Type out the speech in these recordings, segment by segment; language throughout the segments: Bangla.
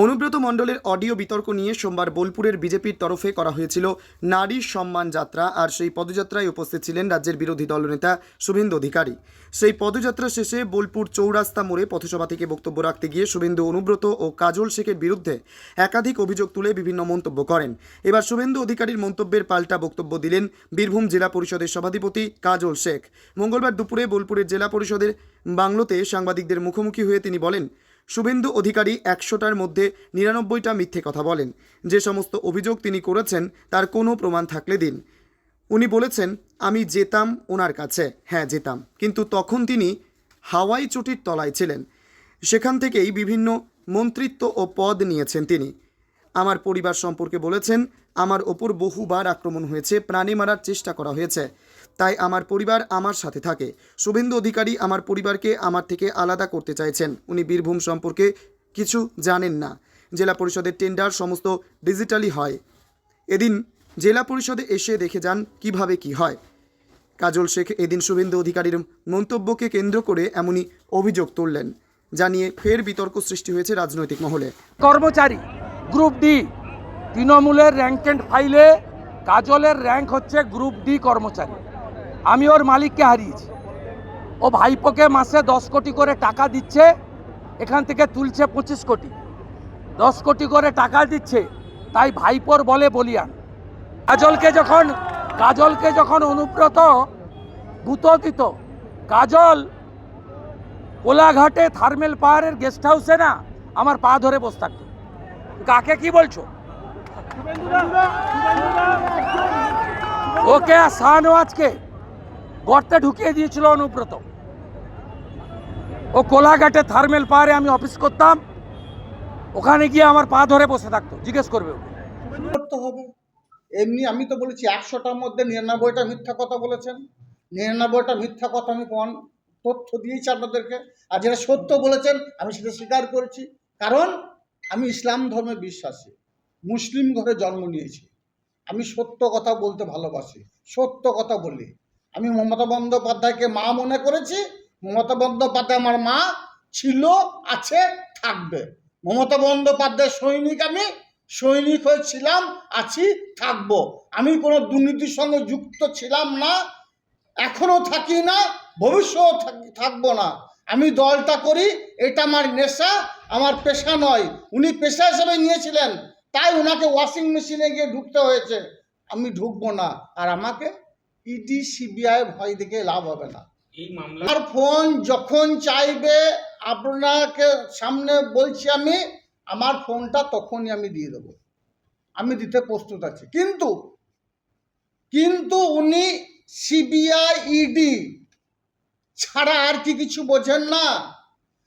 অনুব্রত মণ্ডলের অডিও বিতর্ক নিয়ে সোমবার বোলপুরের বিজেপির তরফে করা হয়েছিল নারী সম্মান যাত্রা। আর সেই পদযাত্রায় উপস্থিত ছিলেন রাজ্যের বিরোধী দলনেতা শুভেন্দু অধিকারী। সেই পদযাত্রা শেষে বোলপুর চৌরাস্তা মোড়ে পথসভা থেকে বক্তব্য রাখতে গিয়ে শুভেন্দু অনুব্রত ও কাজল শেখের বিরুদ্ধে একাধিক অভিযোগ তুলে বিভিন্ন মন্তব্য করেন। এবার শুভেন্দু অধিকারীর মন্তব্যের পাল্টা বক্তব্য দিলেন বীরভূম জেলা পরিষদের সভাধিপতি কাজল শেখ। মঙ্গলবার দুপুরে বোলপুরের জেলা পরিষদের বাংলোতে সাংবাদিকদের মুখোমুখি হয়ে তিনি বলেন, শুভেন্দু অধিকারী 100টার মধ্যে 99টা মিথ্যে কথা বলেন। যে সমস্ত অভিযোগ তিনি করেছেন তার কোনো প্রমাণ থাকলে দিন। উনি বলেছেন, আমি যেতাম ওনার কাছে, হ্যাঁ যেতাম, কিন্তু তখন তিনি হাওয়াই চটির তলায় ছিলেন। সেখান থেকেই বিভিন্ন মন্ত্রিত্ব ও পদ নিয়েছেন তিনি। আমার পরিবার সম্পর্কে বলেছেন, আমার ওপর বহুবার আক্রমণ হয়েছে, প্রাণে মারার চেষ্টা করা হয়েছে, তাই আমার পরিবার আমার সাথে থাকে। শুভেন্দু অধিকারী আমার পরিবারকে আমার থেকে আলাদা করতে চাইছেন। উনি বীরভূম সম্পর্কে কিছু জানেন না। জেলা পরিষদের টেন্ডার সমস্ত ডিজিটালি হয়। এদিন জেলা পরিষদে এসে দেখে যান কিভাবে কি হয়। কাজল শেখ এদিন শুভেন্দু অধিকারীর মন্তব্যকে কেন্দ্র করে এমনই অভিযোগ তুললেন, জানিয়ে ফের বিতর্ক সৃষ্টি হয়েছে রাজনৈতিক মহলে। কর্মচারী গ্রুপ ডি, তৃণমূলের র্যাঙ্ক অ্যান্ড ফাইলে কাজলের র্যাঙ্ক হচ্ছে গ্রুপ ডি কর্মচারী। আমি ওর মালিককে হারিয়েছি। ও ভাইপোকে মাসে 10 কোটি করে টাকা দিচ্ছে, এখান থেকে তুলছে 25 কোটি। 10 কোটি করে টাকা দিচ্ছে, তাই ভাইপোর বলে বলিয়ান। কাজলকে যখন অনুব্রত গুঁতো দিত, কাজল কোলাঘাটে থার্মেল পাহাড়ের গেস্ট হাউসে না আমার পা ধরে বসে থাকতো। কাকে কি বলছো? ওকে আর শাহনওয়াজকে গর্তে ঢুকিয়ে দিয়েছিল অনুব্রত। ও কোলাঘাটে থার্মেল পাহাড়ে আমি অফিস করতাম, ওখানে গিয়ে আমার পা ধরে বসে থাকতো। জিজ্ঞেস করবে ওকে। করতে হবে। এমনি আমি তো বলেছি 100টার মধ্যে 99টা মিথ্যা কথা বলেছেন। 99টা মিথ্যা কথা আমি তথ্য দিয়েছি আপনাদেরকে। আর যেটা সত্য বলেছেন আমি সেটা স্বীকার করেছি। কারণ আমি ইসলাম ধর্মে বিশ্বাসী, মুসলিম ঘরে জন্ম নিয়েছি। আমি সত্য কথা বলতে ভালোবাসি, সত্য কথা বলি। আমি মমতা বন্দ্যোপাধ্যায়কে মা মনে করেছি। মমতা বন্দ্যোপাধ্যায় আমার মা ছিল, আছে, থাকবে। মমতা বন্দ্যোপাধ্যায় সৈনিক, আমি সৈনিক হয়েছিলাম, আছি, থাকবো। আমি কোনো দুর্নীতির সঙ্গে যুক্ত ছিলাম না, এখনো থাকি না, ভবিষ্যৎ থাকবো না। আমি দলটা করি, এটা আমার নেশা, আমার পেশা নয়। উনি পেশা হিসেবে নিয়েছিলেন, তাই ওনাকে ওয়াশিং মেশিনে গিয়ে ঢুকতে হয়েছে। আমি ঢুকবো না। আর আমাকে ইডি সিবিআই ভয় দেখে লাভ হবে না। আর ফোন যখন চাইবে আপনাকে সামনে বলছি, আমি আমার ফোনটা তখনই আমি দিয়ে দেবো, আমি দিতে প্রস্তুত আছি। কিন্তু উনি সিবিআই ইডি ছাড়া আর কি কিছু বোঝেন না।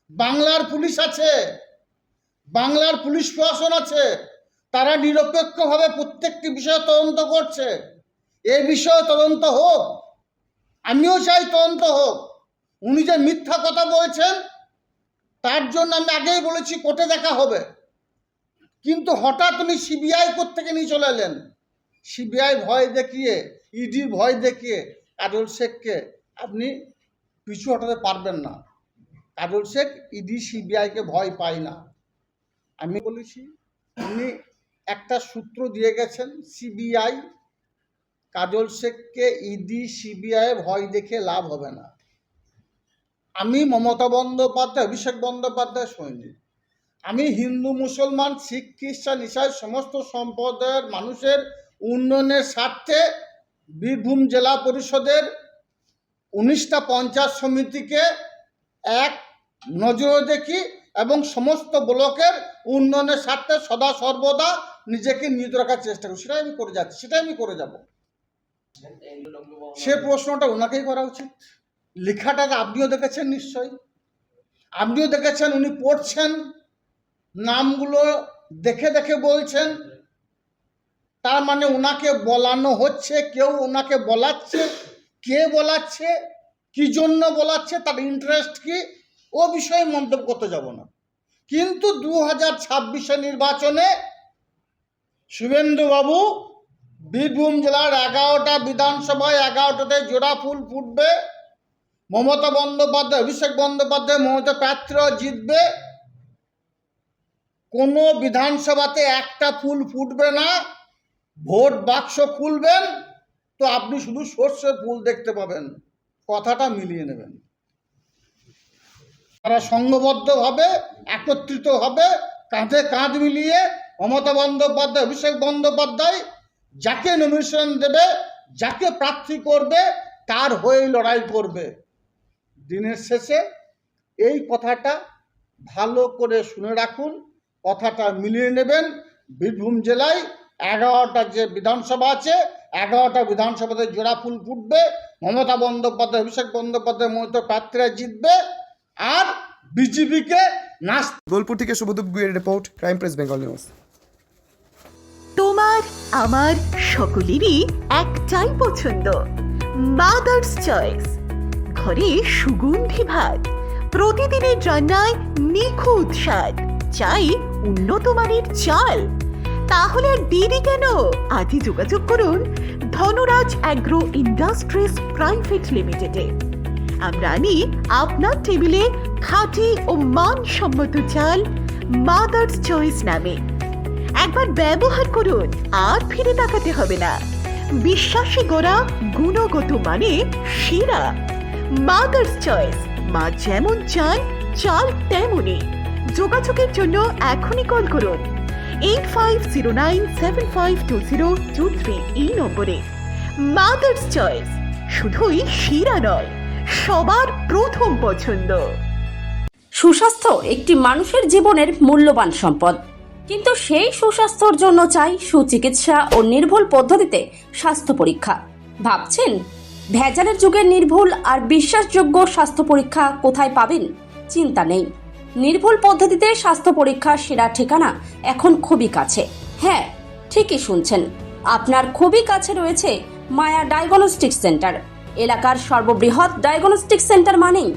বাংলার পুলিশ আছে, বাংলার পুলিশ প্রশাসন আছে, তারা নিরপেক্ষভাবে প্রত্যেকটি বিষয়ে তদন্ত করছে। এই বিষয়ে তদন্ত হোক, আমিও চাই তদন্ত হোক। উনি যে মিথ্যা কথা বলছেন তার জন্য আমি আগেই বলেছি কোর্টে দেখা হবে। কিন্তু হঠাৎ উনি সিবিআই কোর্ট থেকে নিয়ে চলে এলেন। সিবিআই ভয় দেখিয়ে, ইডির ভয় দেখিয়ে কাজল শেখকে আপনি পিছু হটাতে পারবেন না। কাজল শেখ ইডি সিবিআইকে ভয় পায় না। আমি বলেছি উনি একটা সূত্র দিয়ে গেছেন, সিবিআই কাজল শেখকে ইডি সিবিআই ভয় দেখে লাভ হবে না। আমি মমতা বন্দ্যোপাধ্যায়, অভিষেক বন্দ্যোপাধ্যায় সৈনিক। আমি হিন্দু, মুসলমান, শিখ, খ্রিস্টান, ইসাই সমস্ত সম্প্রদায়ের মানুষের উন্নয়নের স্বার্থে বীরভূম জেলা পরিষদের 19টা পঞ্চায়েত সমিতিকে এক নজরে দেখি এবং সমস্ত ব্লকের উন্নয়নের স্বার্থে সদা সর্বদা নিজেকে নিয়োজিত রাখার চেষ্টা করি। সেটাই আমি করে যাচ্ছি, সেটাই আমি করে যাব। সে প্রশ্নটা ওনাকেই করা উচিত। লেখাটা আপনিও দেখেছেন, নিশ্চয়ই আপনিও দেখেছেন। উনি পড়ছেন, নামগুলো দেখে দেখে বলছেন। তার মানে ওনাকে বলানো হচ্ছে, কেউ ওনাকে বলাচ্ছে। কে বলাচ্ছে, কি জন্য বলাচ্ছে, তার ইন্টারেস্ট কি, ও বিষয়ে মন্তব্য করতে যাব না। কিন্তু 2026 নির্বাচনে শুভেন্দুবাবু বীরভূম জেলার 11টা বিধানসভায় 11টাতে জোড়া ফুল ফুটবে। মমতা বন্দ্যোপাধ্যায়, অভিষেক বন্দ্যোপাধ্যায়, মমতা প্রার্থীরা জিতবে। কোনো বিধানসভাতে একটা ফুল ফুটবে না, ভোট বাক্স খুলবেন তো আপনি শুধু সর্ষের ফুল দেখতে পাবেন। কথাটা মিলিয়ে নেবেন। তারা সংঘবদ্ধভাবে একত্রিতভাবে কাঁধে কাঁধ মিলিয়ে মমতা বন্দ্যোপাধ্যায়, অভিষেক বন্দ্যোপাধ্যায় যাকে নমিনেশন দেবে, যাকে প্রার্থী করবে তার হয়ে লড়াই করবে। দিনের শেষে এই কথাটা ভালো করে শুনে রাখুন, কথাটা মিলিয়ে নেবেন। বীরভূম জেলায় 11টা যে বিধানসভা আছে, 11টা বিধানসভাতে জোড়া ফুল ফুটবে। মমতা বন্দ্যোপাধ্যায়, অভিষেক বন্দ্যোপাধ্যায় মমতা প্রার্থীরা জিতবে, আর বিজেপিকে নাচ। বোলপুর থেকে শুভদীপ গুইয়ের রিপোর্ট, ক্রাইম প্রেস বেঙ্গল নিউজ। তোমার আমার সকলেরই একটাই পছন্দ, মাদার্স চয়েস। ঘরে সুগন্ধি ভাত, প্রতিদিনের রান্নায় নিখুঁত স্বাদ, চাই উন্নত মানের চাল। তাহলে আর দেরি কেন? আজই যোগাযোগ করুন ধনরাজ অ্যাগ্রো ইন্ডাস্ট্রিজ প্রাইভেট লিমিটেডে। আমরা আনি আপনার টেবিলে খাঁটি ও মানসম্মত চাল মাদার্স চয়েস নামে। একবার ব্যবহার করুন, আর ফিরে তাকাতে হবে না। বিশ্বাসী গোড়া, গুণগত মানে সেরা। মাদার্স চয়েস, মা যেমন চান চাল তেমনই। যোগাযোগের জন্য এখনই কল করুন 8509752023 এই নম্বরে। মাদার্স চয়েস শুধুই সেরা নয়, সবার প্রথম পছন্দ। সুস্বাস্থ্য একটি মানুষের জীবনের মূল্যবান সম্পদ, কিন্তু সেই সুস্বাস্থ্যর জন্য চাই সুচিকিৎসা ও নির্ভুল পদ্ধতিতে স্বাস্থ্য পরীক্ষা। ভাবছেন ভেজালের যুগের নির্ভুল আর বিশ্বাসযোগ্য স্বাস্থ্য পরীক্ষা কোথায় পাবেন? চিন্তা নেই, নির্ভুল পদ্ধতিতে স্বাস্থ্য পরীক্ষার সেরা ঠিকানা এখন খুবই কাছে। হ্যাঁ, ঠিকই শুনছেন, আপনার খুবই কাছে রয়েছে মায়া ডায়াগনস্টিক সেন্টার। এলাকার সর্ববৃহৎ ডায়াগনস্টিক সেন্টার মানেই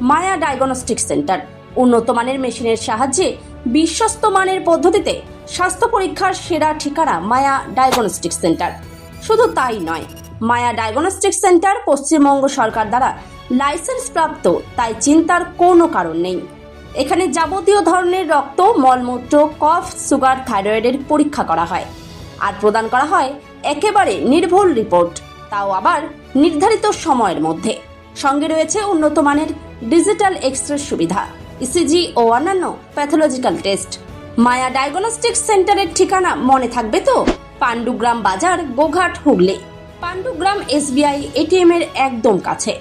মায়া ডায়াগনস্টিক সেন্টার। উন্নত মানের মেশিনের সাহায্যে বিশ্বস্ত মানের পদ্ধতিতে স্বাস্থ্য পরীক্ষার সেরা ঠিকানা মায়া ডায়াগনস্টিক সেন্টার। শুধু তাই নয়, মায়া ডায়াগনস্টিক সেন্টার পশ্চিমবঙ্গ সরকার দ্বারা লাইসেন্স প্রাপ্ত, তাই চিন্তার কোনো কারণ নেই। এখানে যাবতীয় ধরনের রক্ত, মলমূত্র, কফ, সুগার, থাইরয়েডের পরীক্ষা করা হয়, আর প্রদান করা হয় একেবারে নির্ভুল রিপোর্ট, তাও আবার নির্ধারিত সময়ের মধ্যে। সঙ্গে রয়েছে উন্নত মানের ডিজিটাল এক্স-রে সুবিধা, ইসিজি ও অন্যান্য প্যাথোলজিক্যাল টেস্ট। মায়া ডায়াগনস্টিক সেন্টারের ঠিকানা মনে থাকবে তো? পাণ্ডুগ্রাম বাজার, গোঘাট, হুগলি। পাণ্ডুগ্রাম SBI ATM এর একদম কাছে।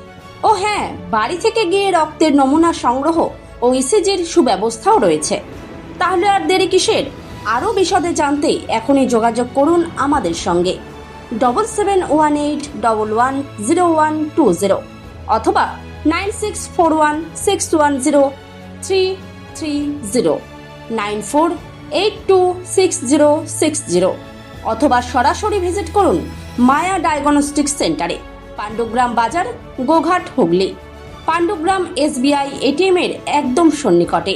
ও হ্যাঁ, বাড়ি থেকে গিয়ে রক্তের নমুনা সংগ্রহ ও ইসিজির সুব্যবস্থাও রয়েছে। তাহলে আর দেরি কিসের? আরও বিশদে জানতে এখনই যোগাযোগ করুন আমাদের সঙ্গে 7718110120 অথবা 9641610330, 94826060, অথবা সরাসরি ভিজিট করুন মায়া ডায়াগনস্টিক সেন্টারে, পাণ্ডুগ্রাম বাজার, গোঘাট, হুগলি। পাণ্ডুগ্রাম SBI ATM এর একদম সন্নিকটে।